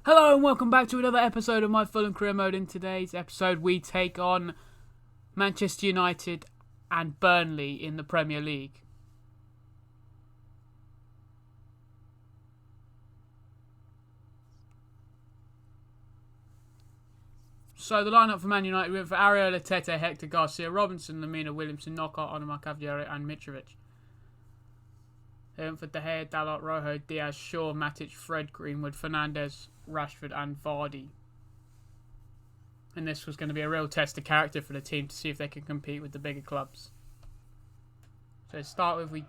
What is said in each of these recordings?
Hello and welcome back to another episode of my Fulham Career Mode. In today's episode we take on Manchester United and Burnley in the Premier League. So the lineup for Man United went for Areola, Tete, Hector, Garcia, Robinson, Lamina, Williamson, Knockout, Onomar, Cavalieri and Mitrovic. They went for De Gea, Dalot, Rojo, Diaz, Shaw, Matic, Fred, Greenwood, Fernandes, Rashford and Vardy. And this was going to be a real test of character for the team to see if they can compete with the bigger clubs. So to start with, we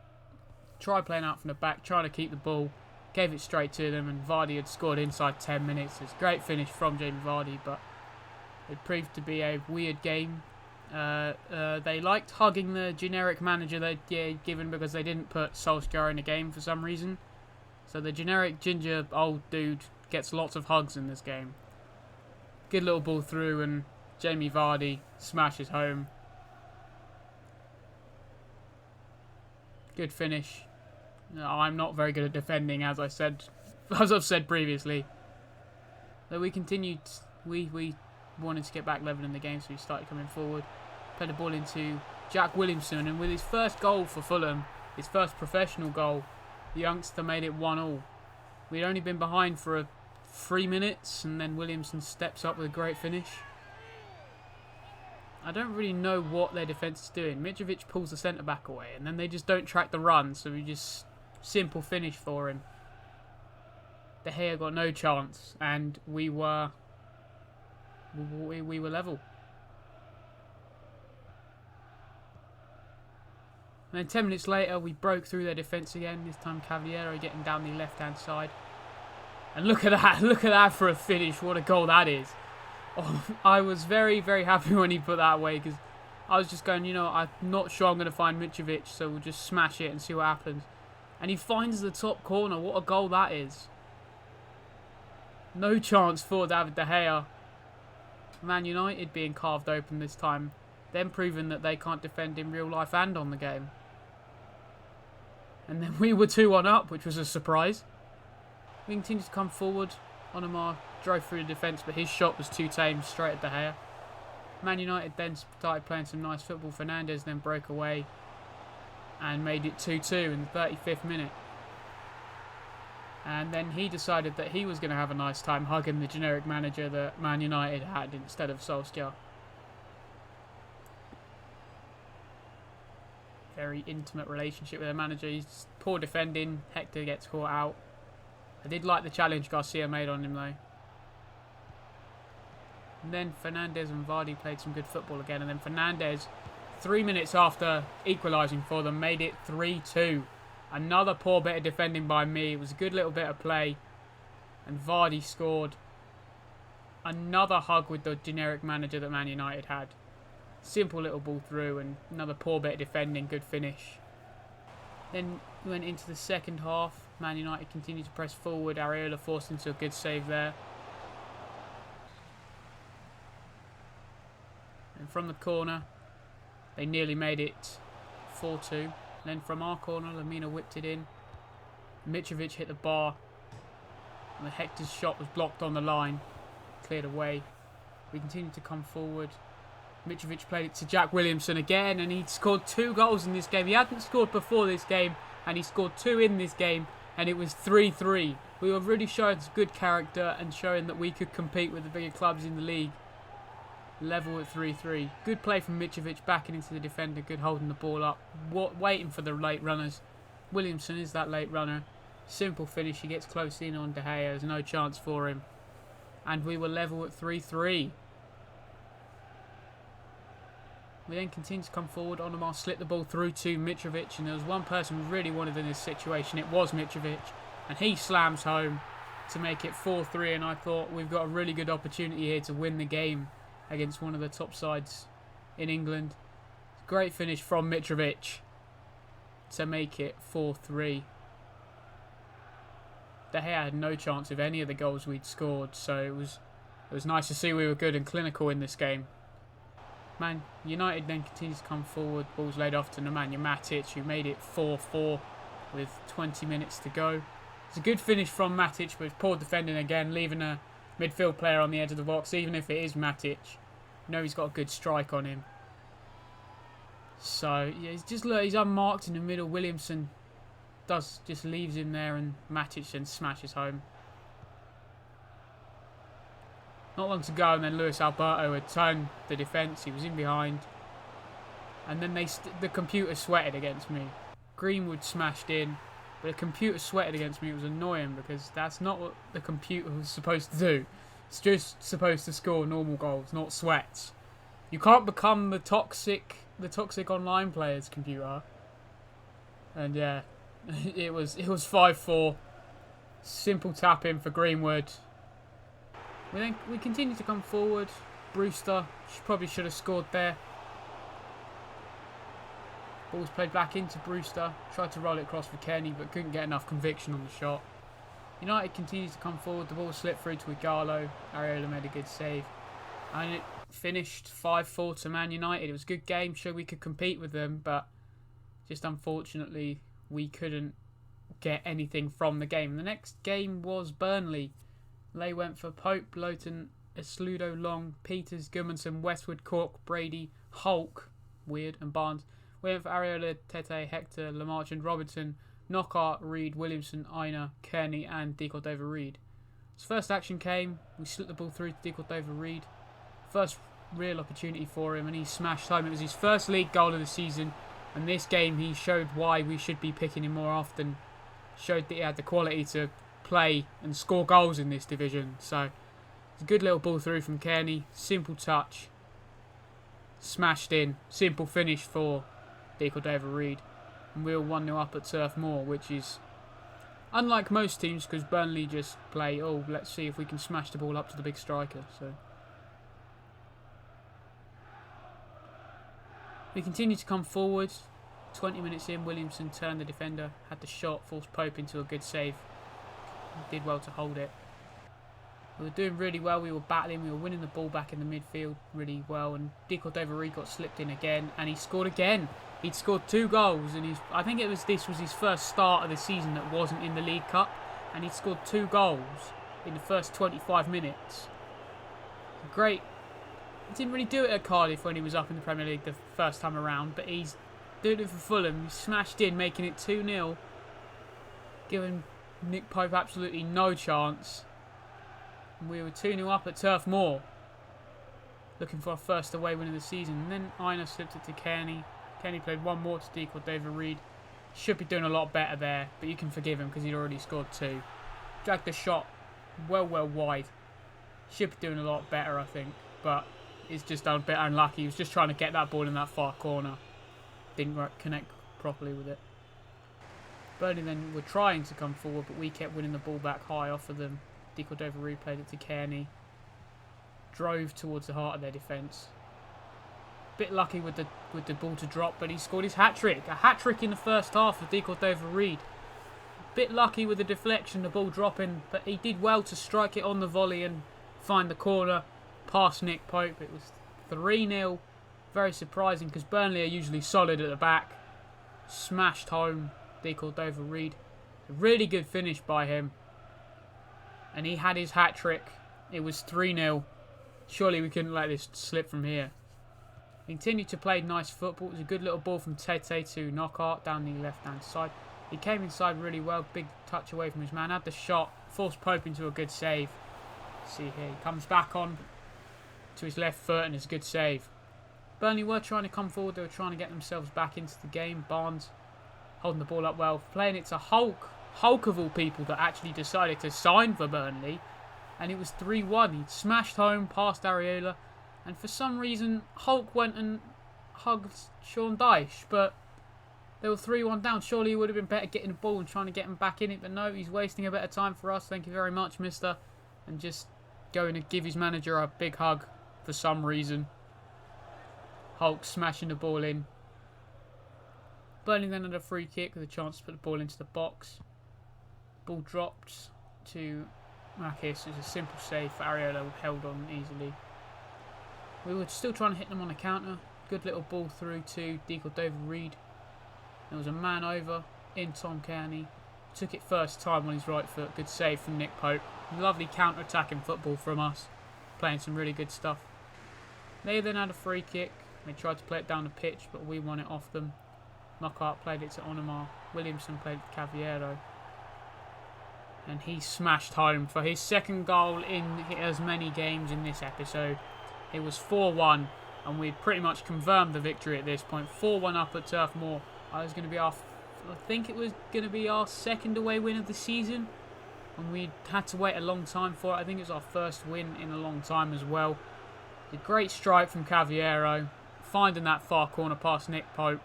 tried playing out from the back, trying to keep the ball, gave it straight to them, and Vardy had scored inside 10 minutes. It's a great finish from Jamie Vardy, but it proved to be a weird game. They liked hugging the generic manager they'd given because they didn't put Solskjaer in the game for some reason. So the generic ginger old dude gets lots of hugs in this game. Good little ball through and Jamie Vardy smashes home. Good finish. No, I'm not very good at defending, as I've said previously. But we continued. We wanted to get back level in the game, so we started coming forward. Played the ball into Jack Williamson, and with his first goal for Fulham, his first professional goal, the youngster made it 1-1. We'd only been behind for 3 minutes, and then Williamson steps up with a great finish. I don't really know what their defence is doing. Mitrovic pulls the centre-back away, and then they just don't track the run, so we just simple finish for him. De Gea got no chance, and we were level. And then 10 minutes later, we broke through their defence again. This time Cavalieri getting down the left-hand side. And look at that. Look at that for a finish. What a goal that is. Oh, I was very, very happy when he put that away, because I was just going, I'm not sure I'm going to find Mitrovic, so we'll just smash it and see what happens. And he finds the top corner. What a goal that is. No chance for David De Gea. Man United being carved open this time. Them proving that they can't defend in real life and on the game. And then we were 2-1 up, which was a surprise. We continued to come forward. Onomar drove through the defence, but his shot was too tame, straight at De Gea. Man United then started playing some nice football. Fernandes then broke away and made it 2-2 in the 35th minute. And then he decided that he was going to have a nice time hugging the generic manager that Man United had instead of Solskjaer. Very intimate relationship with the manager. He's poor defending. Hector gets caught out. I did like the challenge Garcia made on him though. And then Fernandes and Vardy played some good football again. And then Fernandes, 3 minutes after equalising for them, made it 3-2. Another poor bit of defending by me. It was a good little bit of play. And Vardy scored. Another hug with the generic manager that Man United had. Simple little ball through and another poor bit of defending. Good finish. Then we went into the second half. Man United continued to press forward. Areola forced into a good save there. And from the corner, they nearly made it 4-2. Then from our corner, Lamina whipped it in. Mitrovic hit the bar. And Hector's shot was blocked on the line. Cleared away. We continued to come forward. Mitrovic played it to Jack Williamson again, and he scored 2 goals in this game. He hadn't scored before this game, and he scored 2 in this game, and it was 3-3. We were really showing some good character and showing that we could compete with the bigger clubs in the league. Level at 3-3. Good play from Mitrovic, backing into the defender, good holding the ball up, waiting for the late runners. Williamson is that late runner. Simple finish, he gets close in on De Gea, there's no chance for him. And we were level at 3-3. We then continued to come forward. Onomar slipped the ball through to Mitrovic, and there was one person who really wanted in this situation. It was Mitrovic, and he slams home to make it 4-3. And I thought we've got a really good opportunity here to win the game against one of the top sides in England. Great finish from Mitrovic to make it 4-3. De Gea had no chance of any of the goals we'd scored, so it was nice to see we were good and clinical in this game. Man United then continues to come forward. Ball's laid off to Nemanja Matic, who made it 4-4 with 20 minutes to go. It's a good finish from Matic, but it's poor defending again, leaving a midfield player on the edge of the box, even if it is Matic. You know he's got a good strike on him. So, yeah, he's unmarked in the middle. Williamson just leaves him there, and Matic then smashes home. Not long to go, and then Luis Alberto had turned the defence. He was in behind. And then the computer sweated against me. Greenwood smashed in, but the computer sweated against me. It was annoying because that's not what the computer was supposed to do. It's just supposed to score normal goals, not sweats. You can't become the toxic online player's computer. And yeah, it was 5-4. Simple tap in for Greenwood. We continue to come forward. Brewster probably should have scored there. Ball's played back into Brewster. Tried to roll it across for Kenny, but couldn't get enough conviction on the shot. United continues to come forward. The ball slipped through to Igalo. Areola made a good save. And it finished 5-4 to Man United. It was a good game. Sure, we could compete with them, but just unfortunately, we couldn't get anything from the game. The next game was Burnley. They went for Pope, Lowton, Esludo, Long, Peters, Gudmundsson, Westwood, Cork, Brady, Hulk, Weird, and Barnes. We went for Areola, Tete, Hector, Lamarche, Robinson, Knockaert, Reed, Williamson, Aina, Kearney, and De Cordova-Reid. His first action came. We slipped the ball through to De Cordova-Reid. First real opportunity for him, and he smashed home. It was his first league goal of the season, and this game he showed why we should be picking him more often. Showed that he had the quality to play and score goals in this division. So it's a good little ball through from Kearney. Simple touch. Smashed in. Simple finish for De Cordova-Reid. And we're 1-0 up at Turf Moor, which is unlike most teams because Burnley just play, let's see if we can smash the ball up to the big striker. So we continue to come forward. 20 minutes in, Williamson turned the defender, had the shot, forced Pope into a good save. He did well to hold it. We were doing really well. We were battling. We were winning the ball back in the midfield really well. And De Cordova-Reid got slipped in again, and he scored again. He'd scored 2 goals, and I think this was his first start of the season that wasn't in the League Cup, and he'd scored 2 goals in the first 25 minutes. Great. He didn't really do it at Cardiff when he was up in the Premier League the first time around, but he's doing it for Fulham. He smashed in, making it 2-0, giving Nick Pope absolutely no chance. And we were 2-0 up at Turf Moor, looking for our first away win of the season. And then Aina slipped it to Kearney. Kearney played one more to De Cordova-Reid. Should be doing a lot better there, but you can forgive him because he'd already scored 2. Dragged the shot well wide. Should be doing a lot better, I think, but he's just a bit unlucky. He was just trying to get that ball in that far corner. Didn't connect properly with it. Burnley then were trying to come forward, but we kept winning the ball back high off of them. De Cordova-Reid played it to Kearney. Drove towards the heart of their defence. Bit lucky with the ball to drop, but he scored his hat-trick. A hat-trick in the first half of De Cordova-Reid. Bit lucky with the deflection, the ball dropping, but he did well to strike it on the volley and find the corner past Nick Pope. It was 3-0. Very surprising because Burnley are usually solid at the back. Smashed home De Cordova-Reid. A really good finish by him. And he had his hat-trick. It was 3-0. Surely we couldn't let this slip from here. He continued to play nice football. It was a good little ball from Tete to Knockaert down the left-hand side. He came inside really well. Big touch away from his man. Had the shot. Forced Pope into a good save. See here. He comes back on to his left foot and it's a good save. Burnley were trying to come forward. They were trying to get themselves back into the game. Barnes holding the ball up well. Playing it to Hulk. Hulk of all people that actually decided to sign for Burnley. And it was 3-1. He smashed home past Areola. And for some reason, Hulk went and hugged Sean Dyche. But they were 3-1 down. Surely he would have been better getting the ball and trying to get him back in it. But no, he's wasting a bit of time for us. Thank you very much, mister. And just going to give his manager a big hug for some reason. Hulk smashing the ball in. Burnley then had a free kick with a chance to put the ball into the box. Ball dropped to Makis. It was a simple save for Areola, held on easily. We were still trying to hit them on a counter. Good little ball through to De Cordova-Reid. There was a man over in Tom Kearney. took it first time on his right foot. Good save from Nick Pope. Lovely counter-attacking football from us. Playing some really good stuff. They then had a free kick. They tried to play it down the pitch, but we won it off them. Knockout played it to Onumar. Williamson played it to Cavallero. And he smashed home for his second goal in as many games in this episode. It was 4-1, and we'd pretty much confirmed the victory at this point. 4-1 up at Turf Moor. I think it was going to be our second away win of the season. And we had to wait a long time for it. I think it was our first win in a long time as well. A great strike from Cavallero. Finding that far corner past Nick Pope.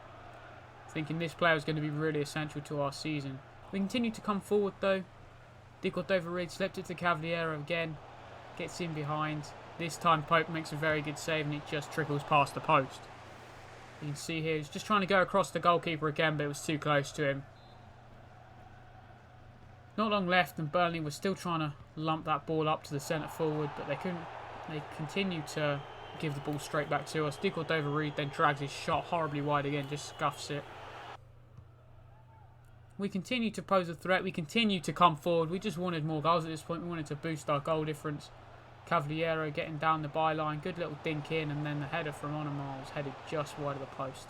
Thinking this player was going to be really essential to our season. We continued to come forward though. De Cordova-Reid slipped it to Cavallero again. Gets in behind. This time Pope makes a very good save and it just trickles past the post. You can see here he's just trying to go across the goalkeeper again, but it was too close to him. Not long left and Burnley was still trying to lump that ball up to the centre forward, but they couldn't. They continued to give the ball straight back to us. De Cordova-Reid then drags his shot horribly wide again, just scuffs it. We continue to pose a threat. We continue to come forward. We just wanted more goals at this point. We wanted to boost our goal difference. Cavallero getting down the byline. Good little dink in, and then the header from Onumar was headed just wide of the post.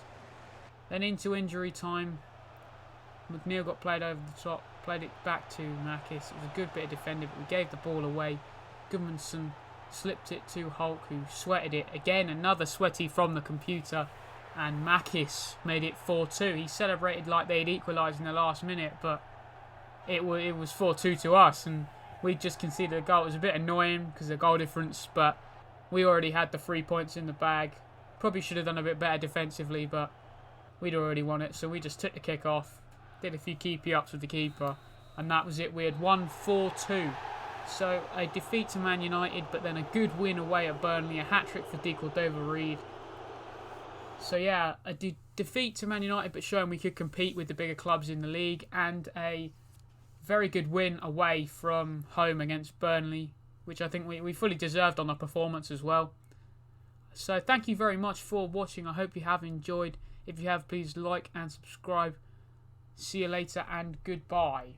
Then into injury time. McNeil got played over the top. Played it back to Makis. It was a good bit of defending, but we gave the ball away. Gudmundsson slipped it to Hulk, who sweated it. Again, another sweaty from the computer. And Makis made it 4-2. He celebrated like they'd equalised in the last minute, but it was 4-2 to us. And we just conceded a goal. It was a bit annoying because of the goal difference, but we already had the 3 points in the bag. Probably should have done a bit better defensively, but we'd already won it. So we just took the kick off, did a few keepy-ups with the keeper, and that was it. We had won 4-2. So a defeat to Man United, but then a good win away at Burnley, a hat-trick for De Cordova-Reid. So yeah, a defeat to Man United, but showing we could compete with the bigger clubs in the league, and a very good win away from home against Burnley, which I think we fully deserved on our performance as well. So thank you very much for watching. I hope you have enjoyed. If you have, please like and subscribe. See you later and goodbye.